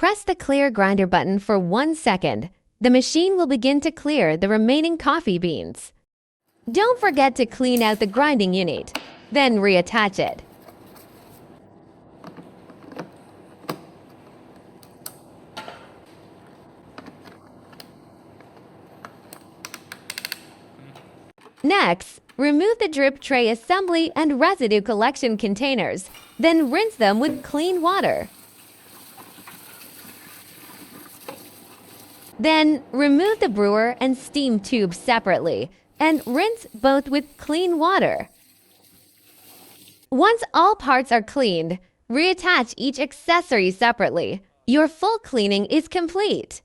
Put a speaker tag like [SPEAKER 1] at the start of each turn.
[SPEAKER 1] Press the clear grinder button for 1 second. The machine will begin to clear the remaining coffee beans. Don't forget to clean out the grinding unit, then reattach it. Next, remove the drip tray assembly and residue collection containers, then rinse them with clean water. Then, remove the brewer and steam tube separately and rinse both with clean water. Once all parts are cleaned, reattach each accessory separately. Your full cleaning is complete.